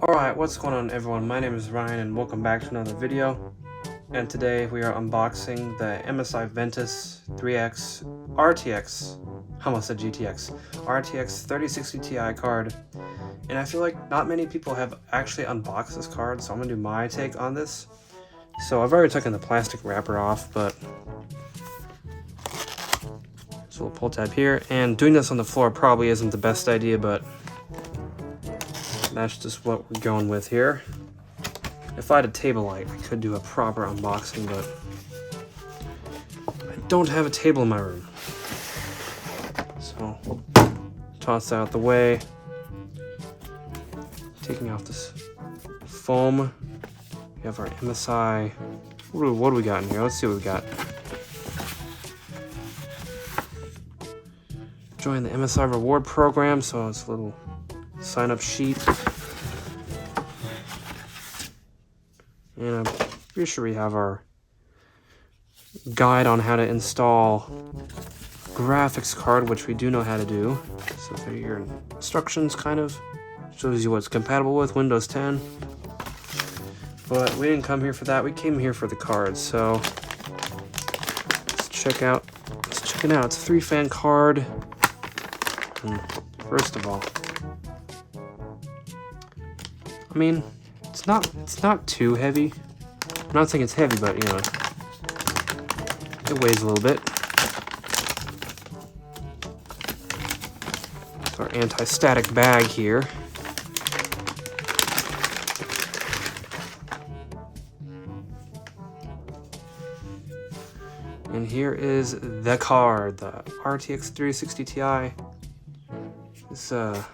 Alright, what's going on everyone? My name is Ryan and welcome back to another video. And today we are unboxing the MSI Ventus 3X RTX, I almost said GTX, RTX 3060 Ti card. And I feel like not many people have actually unboxed this card, so I'm going to do my take on this. So I've already taken the plastic wrapper off, but there's a little pull tab here. And doing this on the floor probably isn't the best idea, but that's just what we're going with here. If I had a table light, I could do a proper unboxing, but I don't have a table in my room. So, toss that out the way. Taking off this foam. We have our MSI. What do we got in here? Let's see what we got. Join the MSI reward program, so it's a little sign-up sheet. And I'm pretty sure we have our guide on how to install graphics card, which we do know how to do. So there are your instructions, kind of. Shows you what's compatible with Windows 10. But we didn't come here for that. We came here for the card. So let's check it out. It's a 3-fan card. And first of all, I mean, it's not too heavy. I'm not saying it's heavy, but you know, it weighs a little bit. It's our anti-static bag here. And here is the card, the RTX 360 Ti. It's a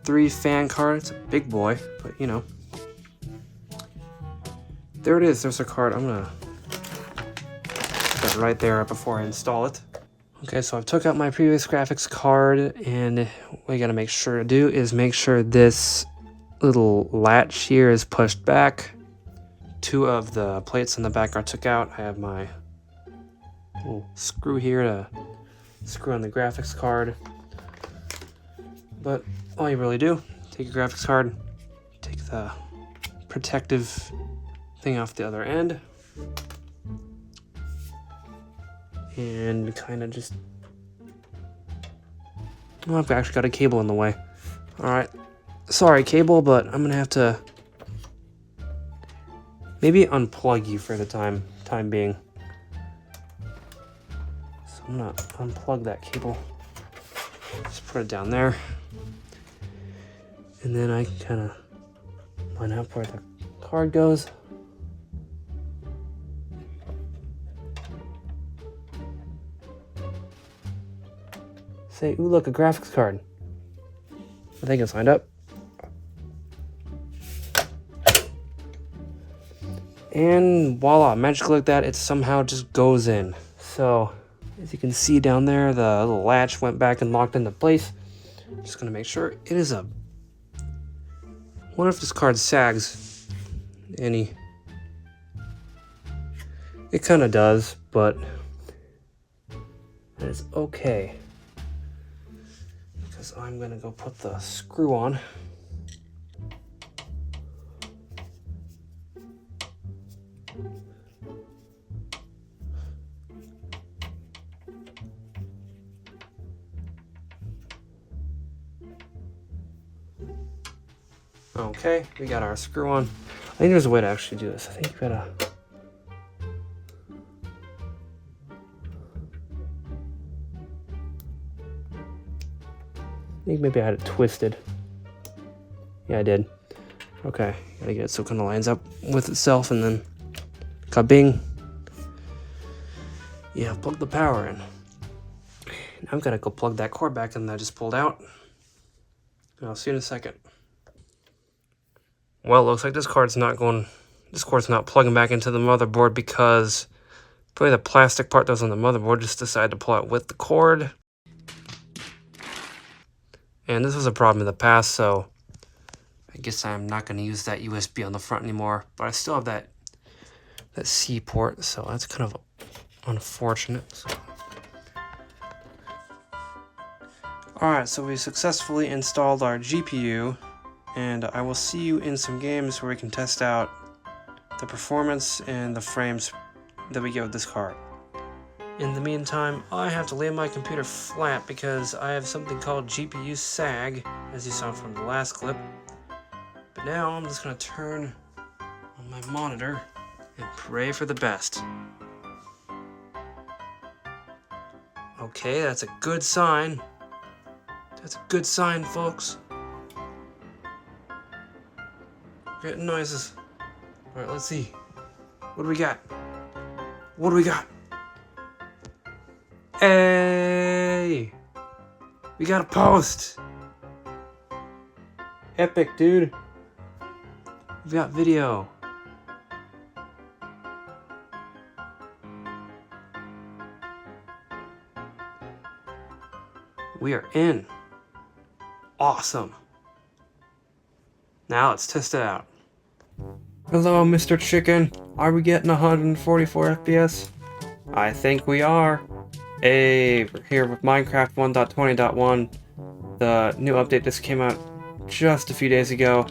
3-fan card. It's a big boy, but you know. There it is. There's our card. I'm gonna put that right there before I install it. Okay, so I've took out my previous graphics card, and what you gotta make sure to do is make sure this little latch here is pushed back. 2 of the plates in the back are took out. I have my little screw here to screw on the graphics card. But all you really do, take your graphics card, take the protective thing off the other end, and kind of just, well, I've actually got a cable in the way. Alright, sorry cable, but I'm gonna have to maybe unplug you for the time being. So I'm gonna unplug that cable, just put it down there. And then I kind of line up where the card goes. Say, ooh, look, a graphics card. I think it's lined up. And voila, magically like that, it somehow just goes in. So, as you can see down there, the little latch went back and locked into place. Just gonna make sure it is a... I wonder if this card sags any. It kind of does, but it's okay. Because I'm going to go put the screw on. Okay, we got our screw on. I think there's a way to actually do this. I think you gotta... I think maybe I had it twisted. Yeah, I did. Okay, gotta get it so it kind of lines up with itself, and then ka-bing. Yeah, plug the power in. Now I'm gonna go plug that cord back in that I just pulled out. And I'll see you in a second. Well, it looks like this cord's not plugging back into the motherboard because probably the plastic part that's on the motherboard just decided to pull out with the cord. And this was a problem in the past, so I guess I'm not going to use that USB on the front anymore. But I still have that C port, so that's kind of unfortunate. Alright, so we successfully installed our GPU and I will see you in some games where we can test out the performance and the frames that we get with this card. In the meantime, I have to lay my computer flat because I have something called GPU sag, as you saw from the last clip. But now I'm just going to turn on my monitor and pray for the best. Okay, that's a good sign. That's a good sign, folks. We're getting noises. Alright, let's see. What do we got? What do we got? Hey! We got a post! Epic, dude. We've got video. We are in. Awesome. Now let's test it out. Hello, Mr. Chicken. Are we getting 144 FPS? I think we are. Hey, we're here with Minecraft 1.20.1. The new update just came out just a few days ago.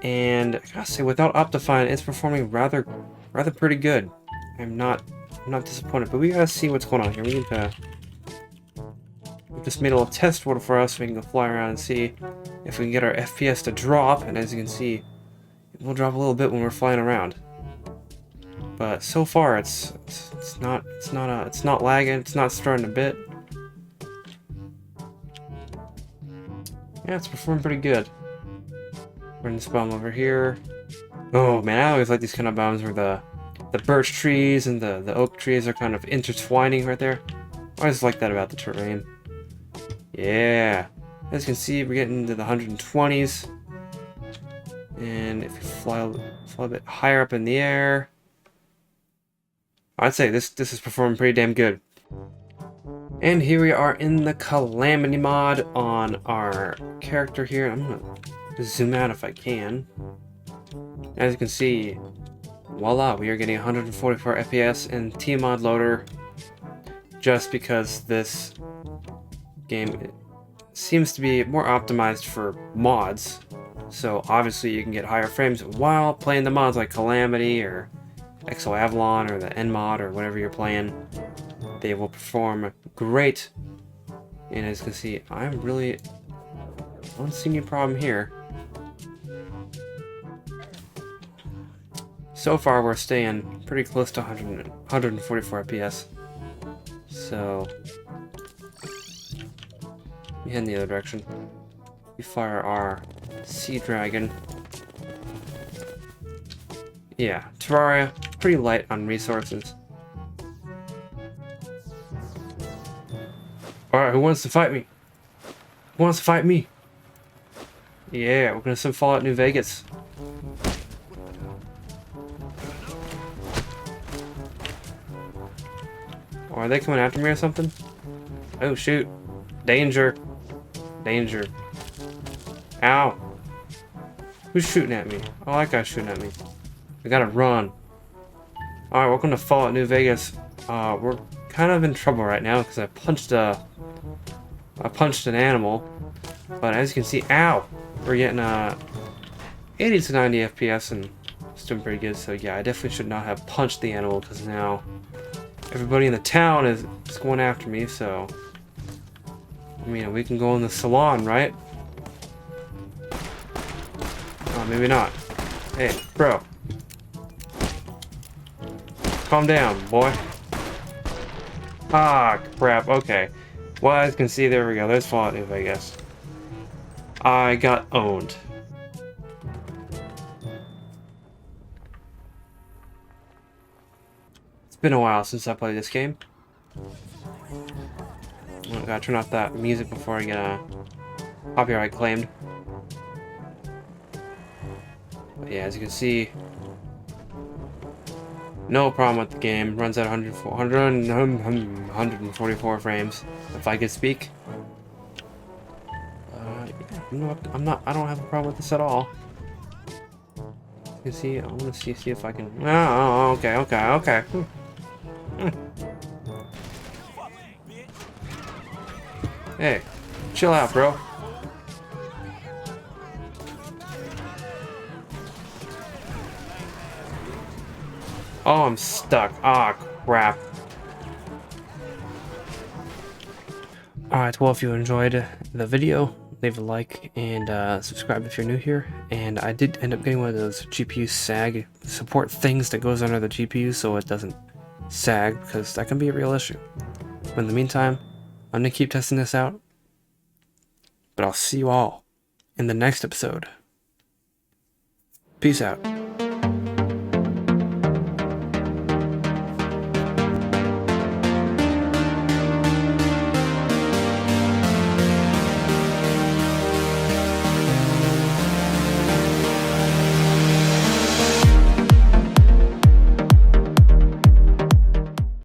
And I gotta say, without Optifine, it's performing rather pretty good. I'm not disappointed, but we gotta see what's going on here. We need to. We just made a little test world for us so we can go fly around and see if we can get our FPS to drop. And as you can see, it will drop a little bit when we're flying around. But so far, it's not lagging. It's not starting a bit. Yeah, it's performing pretty good. We're in this biome over here. Oh man, I always like these kind of biomes where the birch trees and the oak trees are kind of intertwining right there. I always like that about the terrain. Yeah, as you can see, we're getting into the 120s. And if you fly a bit higher up in the air, I'd say this is performing pretty damn good. And here we are in the Calamity mod on our character here. I'm gonna zoom out if I can. As you can see, voila, we are getting 144 FPS in T-Mod Loader just because this game seems to be more optimized for mods. So obviously you can get higher frames while playing the mods like Calamity or Exo Avalon or the Nmod or whatever you're playing. They will perform great. And as you can see, I don't see any problem here. So far we're staying pretty close to 144 FPS. So we head in the other direction. We fire our Sea Dragon. Yeah, Terraria, pretty light on resources. Alright, who wants to fight me? Who wants to fight me? Yeah, we're gonna some Fallout New Vegas. Oh, are they coming after me or something? Oh shoot. Danger. Danger. Ow. Who's shooting at me? Oh, that guy's shooting at me. I gotta run. Alright, welcome to Fallout New Vegas. We're kind of in trouble right now because I punched an animal. But as you can see, ow! We're getting 80 to 90 FPS and it's doing pretty good. So yeah, I definitely should not have punched the animal because now everybody in the town is going after me. So I mean, we can go in the salon, right? Oh, maybe not. Hey, bro. Calm down, boy. Ah, crap. Okay. Well, as you can see, there we go. There's Fallout New Vegas. I got owned. It's been a while since I played this game. I gotta turn off that music before I get copyright claimed. But yeah, as you can see, no problem with the game. Runs at 144 frames, if I could speak. Yeah, I don't have a problem with this at all. You can see, I want to see if I can. Oh, okay. Hey, chill out, bro. Oh, I'm stuck. Ah, crap. Alright, well, if you enjoyed the video, leave a like and subscribe if you're new here. And I did end up getting one of those GPU sag support things that goes under the GPU so it doesn't sag, because that can be a real issue. But in the meantime, I'm going to keep testing this out. But I'll see you all in the next episode. Peace out.